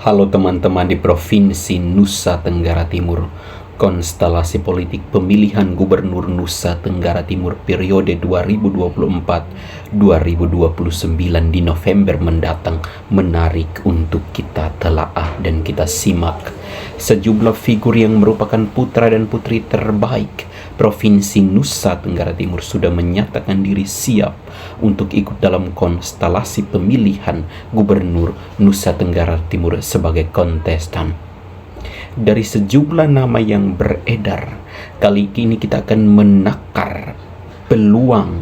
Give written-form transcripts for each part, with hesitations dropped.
Halo teman-teman di Provinsi Nusa Tenggara Timur. Konstelasi politik pemilihan Gubernur Nusa Tenggara Timur periode 2024-2029 di November mendatang menarik untuk kita telaah dan kita simak. Sejumlah figur yang merupakan putra dan putri terbaik Provinsi Nusa Tenggara Timur sudah menyatakan diri siap untuk ikut dalam konstelasi pemilihan Gubernur Nusa Tenggara Timur sebagai kontestan. Dari sejumlah nama yang beredar, kali ini kita akan menakar peluang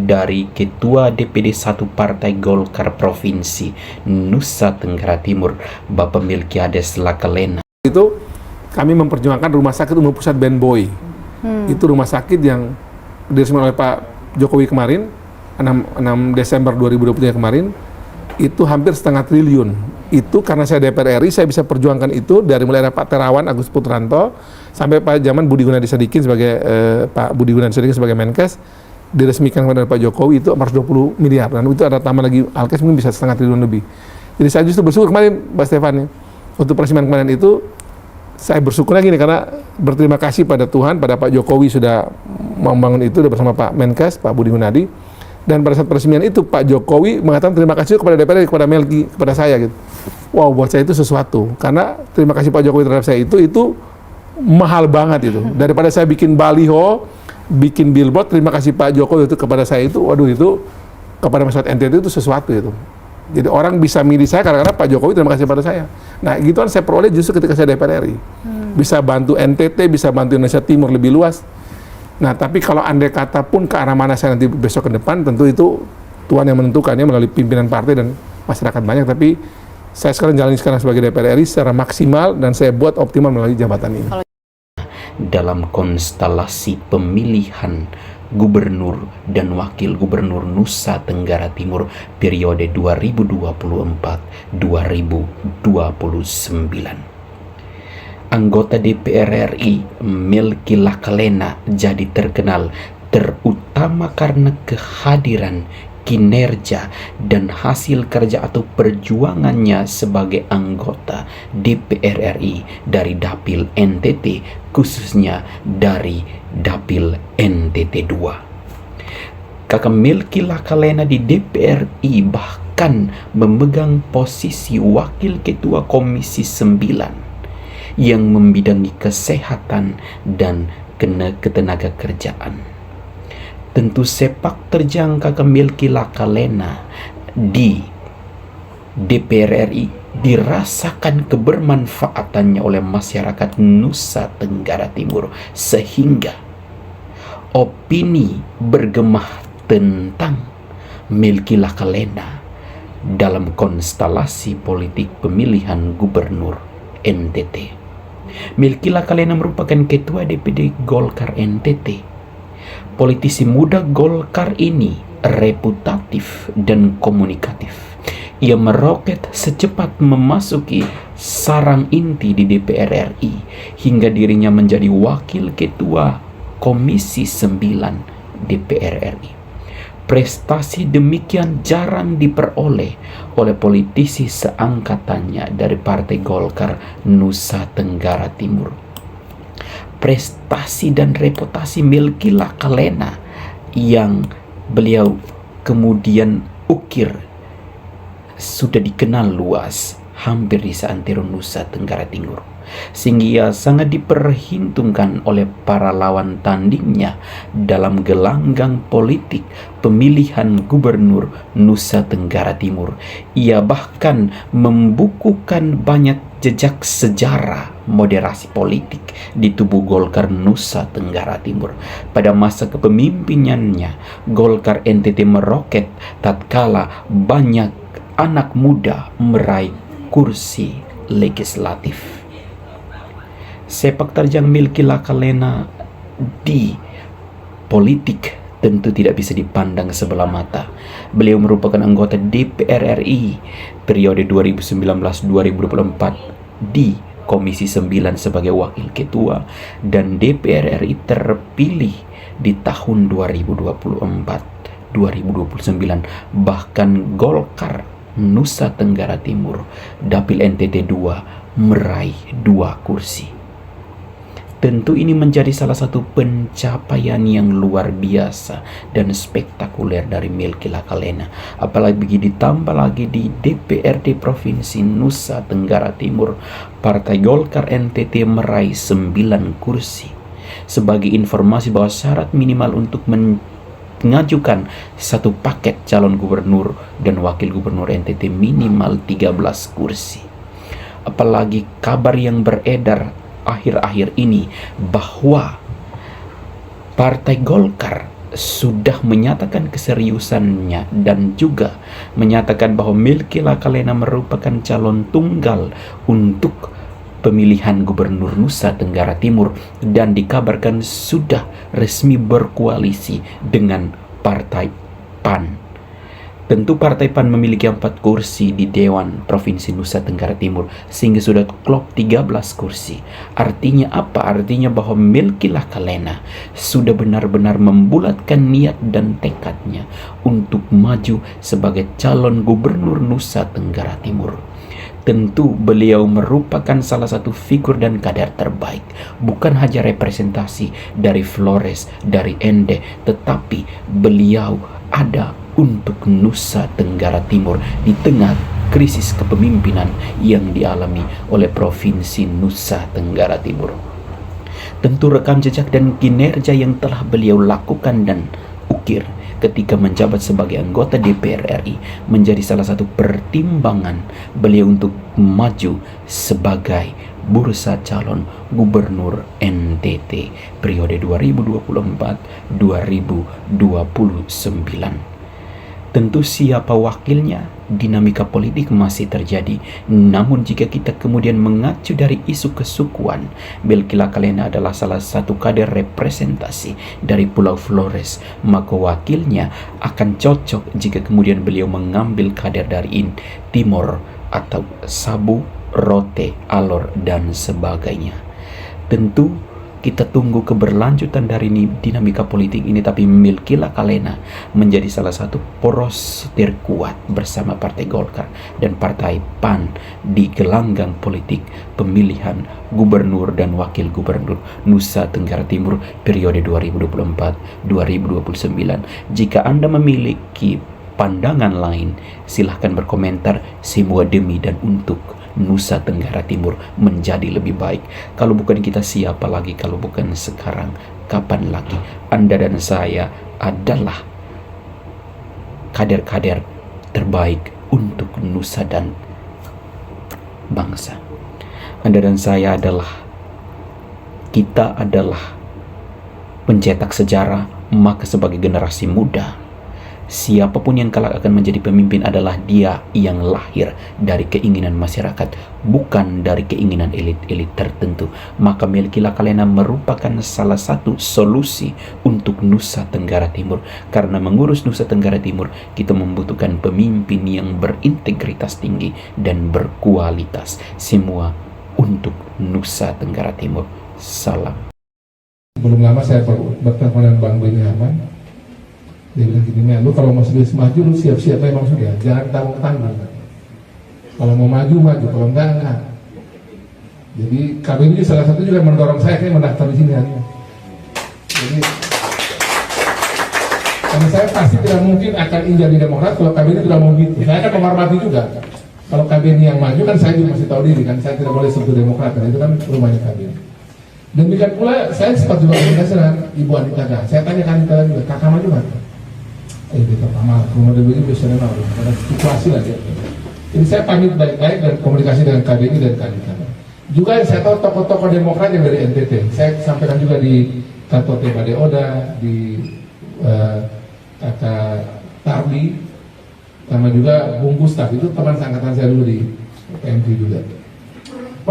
dari Ketua DPD 1 Partai Golkar Provinsi Nusa Tenggara Timur, Bapak Milkiades Lakalena. Itu kami memperjuangkan Rumah Sakit Umum Pusat Ben Boy. Itu rumah sakit yang diresmikan oleh Pak Jokowi kemarin, 6 Desember 2023 kemarin, itu hampir setengah triliun. Itu karena saya DPR RI, saya bisa perjuangkan itu dari mulai ada Pak Terawan Agus Putranto sampai Pak zaman Budi Gunadi Sadikin sebagai Pak Budi Gunadi Sadikin sebagai Menkes, diresmikan oleh Pak Jokowi itu 420 miliar. Dan itu ada tambah lagi Alkes mungkin bisa setengah triliun lebih. Jadi saya justru bersyukur kemarin, Mbak Stefani, untuk peresmian kemarin itu saya bersyukurnya gini, karena berterima kasih pada Tuhan, pada Pak Jokowi sudah membangun itu bersama Pak Menkes, Pak Budi Gunadi. Dan pada saat peresmian itu Pak Jokowi mengatakan terima kasih kepada DPR, kepada Melki, kepada saya gitu. Wow, buat saya itu sesuatu. Karena terima kasih Pak Jokowi terhadap saya itu mahal banget itu. Daripada saya bikin baliho, bikin billboard, terima kasih Pak Jokowi itu kepada saya itu, waduh itu kepada masyarakat NTT itu sesuatu itu. Jadi orang bisa milih saya karena Pak Jokowi terima kasih pada saya. Nah, gitu kan saya peroleh justru ketika saya DPR RI. Bisa bantu NTT, bisa bantu Indonesia Timur lebih luas. Nah, tapi kalau andai kata pun ke arah mana saya nanti besok ke depan, tentu itu Tuhan yang menentukannya melalui pimpinan partai dan masyarakat banyak. Tapi saya sekarang sebagai DPR RI secara maksimal dan saya buat optimal melalui jabatan ini. Dalam konstelasi pemilihan Gubernur dan Wakil Gubernur Nusa Tenggara Timur periode 2024-2029. Anggota DPR RI Melki Lakalena jadi terkenal terutama karena kehadiran, kinerja, dan hasil kerja atau perjuangannya sebagai anggota DPR RI dari Dapil NTT, khususnya dari Dapil NTT 2. Kakak Melki Lakalena di DPR RI bahkan memegang posisi Wakil Ketua Komisi 9 yang membidangi kesehatan dan ketenaga kerjaan. Tentu sepak terjang Kakak Melki Lakalena di DPR RI dirasakan kebermanfaatannya oleh masyarakat Nusa Tenggara Timur, sehingga opini bergema tentang Melki Lakalena dalam konstelasi politik pemilihan Gubernur NTT. Melki Lakalena merupakan Ketua DPD Golkar NTT. Politisi muda Golkar ini reputatif dan komunikatif. Ia meroket secepat memasuki sarang inti di DPR RI hingga dirinya menjadi Wakil Ketua Komisi 9 DPR RI. Prestasi demikian jarang diperoleh oleh politisi seangkatannya dari Partai Golkar Nusa Tenggara Timur. Prestasi dan reputasi Melki Lakalena yang beliau kemudian ukir sudah dikenal luas hampir di seantero Nusa Tenggara Timur, sehingga sangat diperhitungkan oleh para lawan tandingnya dalam gelanggang politik pemilihan Gubernur Nusa Tenggara Timur. Ia bahkan membukukan banyak jejak sejarah moderasi politik di tubuh Golkar Nusa Tenggara Timur. Pada masa kepemimpinannya, Golkar NTT meroket tatkala banyak anak muda meraih kursi legislatif. Sepak terjang Melki Lakalena di politik tentu tidak bisa dipandang sebelah mata. Beliau merupakan anggota DPR RI periode 2019-2024 di Komisi 9 sebagai Wakil Ketua, dan DPR RI terpilih di tahun 2024-2029. Bahkan Golkar Nusa Tenggara Timur, Dapil NTT 2 meraih 2 kursi. Tentu ini menjadi salah satu pencapaian yang luar biasa dan spektakuler dari Melki Lakalena. Apalagi ditambah lagi di DPRD Provinsi Nusa Tenggara Timur, Partai Golkar NTT meraih 9 kursi. Sebagai informasi bahwa syarat minimal untuk mengajukan satu paket calon gubernur dan wakil gubernur NTT minimal 13 kursi. Apalagi kabar yang beredar akhir-akhir ini bahwa Partai Golkar sudah menyatakan keseriusannya dan juga menyatakan bahwa Melki Lakalena merupakan calon tunggal untuk pemilihan gubernur Nusa Tenggara Timur dan dikabarkan sudah resmi berkoalisi dengan Partai PAN. Tentu Partai PAN memiliki 4 kursi di Dewan Provinsi Nusa Tenggara Timur sehingga sudah klop 13 kursi. Artinya apa? Artinya bahwa Melki Lakalena sudah benar-benar membulatkan niat dan tekadnya untuk maju sebagai calon gubernur Nusa Tenggara Timur. Tentu beliau merupakan salah satu figur dan kader terbaik, bukan hanya representasi dari Flores, dari Ende, tetapi beliau ada untuk Nusa Tenggara Timur di tengah krisis kepemimpinan yang dialami oleh Provinsi Nusa Tenggara Timur. Tentu rekam jejak dan kinerja yang telah beliau lakukan dan ukir ketika menjabat sebagai anggota DPR RI menjadi salah satu pertimbangan beliau untuk maju sebagai bursa calon gubernur NTT periode 2024-2029. Tentu siapa wakilnya, dinamika politik masih terjadi. Namun jika kita kemudian mengacu dari isu kesukuan, Melki Lakalena adalah salah satu kader representasi dari Pulau Flores, maka wakilnya akan cocok jika kemudian beliau mengambil kader dari Timor atau Sabu, Rote, Alor, dan sebagainya. Tentu kita tunggu keberlanjutan dari dinamika politik ini, tapi Melki Lakalena menjadi salah satu poros terkuat bersama Partai Golkar dan Partai PAN di gelanggang politik pemilihan gubernur dan wakil gubernur Nusa Tenggara Timur periode 2024-2029. Jika Anda memiliki pandangan lain, silahkan berkomentar. Semua demi dan untuk Nusa Tenggara Timur menjadi lebih baik. Kalau bukan kita, siapa lagi? Kalau bukan sekarang, kapan lagi? Anda dan saya adalah kader-kader terbaik untuk Nusa dan bangsa. Anda dan saya kita adalah pencetak sejarah, maka sebagai generasi muda, siapapun yang kelak akan menjadi pemimpin adalah dia yang lahir dari keinginan masyarakat, bukan dari keinginan elit-elit tertentu. Maka Melki Lakalena merupakan salah satu solusi untuk Nusa Tenggara Timur. Karena mengurus Nusa Tenggara Timur, kita membutuhkan pemimpin yang berintegritas tinggi dan berkualitas. Semua untuk Nusa Tenggara Timur. Salam. Belum lama saya bertemu dengan Bang Benny Harman. Dia bilang gini, "Men, lu kalau mau serius maju, lu siap-siap memang sudah, jangan tanggung-tanggung. Kalau mau maju, kalau enggak. Jadi KBNI salah satu juga mendorong saya kayak mendaftar di sini hari ini. Jadi karena saya pasti tidak mungkin akan injak di Demokrat kalau KBNI tidak mau gitu. Saya akan menghormati juga. Kalau KBNI yang maju kan saya juga masih tahu diri kan, saya tidak boleh sebut Demokrat karena itu kan rumahnya KBNI. Demikian pula saya sempat juga komunikasi dengan Ibu Anita. Saya tanya ke Anita juga, kakak maju kan? Kita pamal, kemudian begini biasanya ada situasi lah dia. Jadi saya pamit baik-baik dan komunikasi dengan KBNI dan Kanita. Juga saya tahu tokoh-tokoh Demokrat yang dari NTT. Saya sampaikan juga di Kantor Bade Oda, di Kakak Tardi, sama juga Bung Gustaf, itu teman seangkatan saya dulu di PMP juga.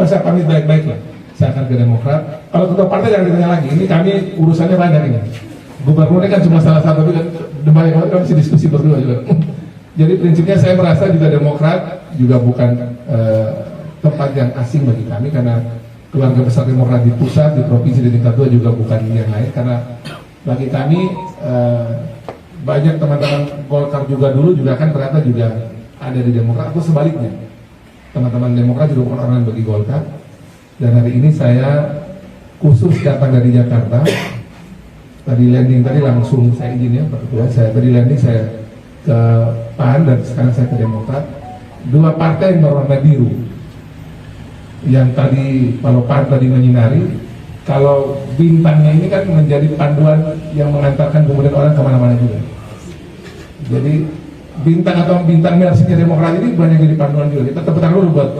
Saya pamit baik-baik lah. Saya akan ke Demokrat. Kalau ketua partai jangan ditanya lagi. Ini kami urusannya banyak ini. Gubernur ini kan cuma salah satu, tapi kan banyak banget kami diskusi berdua juga. Jadi prinsipnya saya merasa juga Demokrat juga bukan tempat yang asing bagi kami, karena keluarga besar Demokrat di pusat, di provinsi, di tingkat 2 juga bukan yang lain. Karena bagi kami banyak teman-teman Golkar juga dulu juga kan ternyata juga ada di Demokrat atau sebaliknya. Teman-teman Demokrat juga bukan orang bagi Golkar. Dan hari ini saya khusus datang dari Jakarta. Tadi landing tadi langsung saya izin ya Pak Ketua. Saya tadi landing saya ke PAN dan sekarang saya ke Demokrat. Dua partai yang berwarna biru. Yang tadi kalau PAN tadi menyinari, kalau bintangnya ini kan menjadi panduan yang mengantarkan kemudian orang kemana-mana juga. Jadi bintang atau bintang mersinya Demokrat ini banyak jadi panduan juga. Kita tepuk tangan dulu buat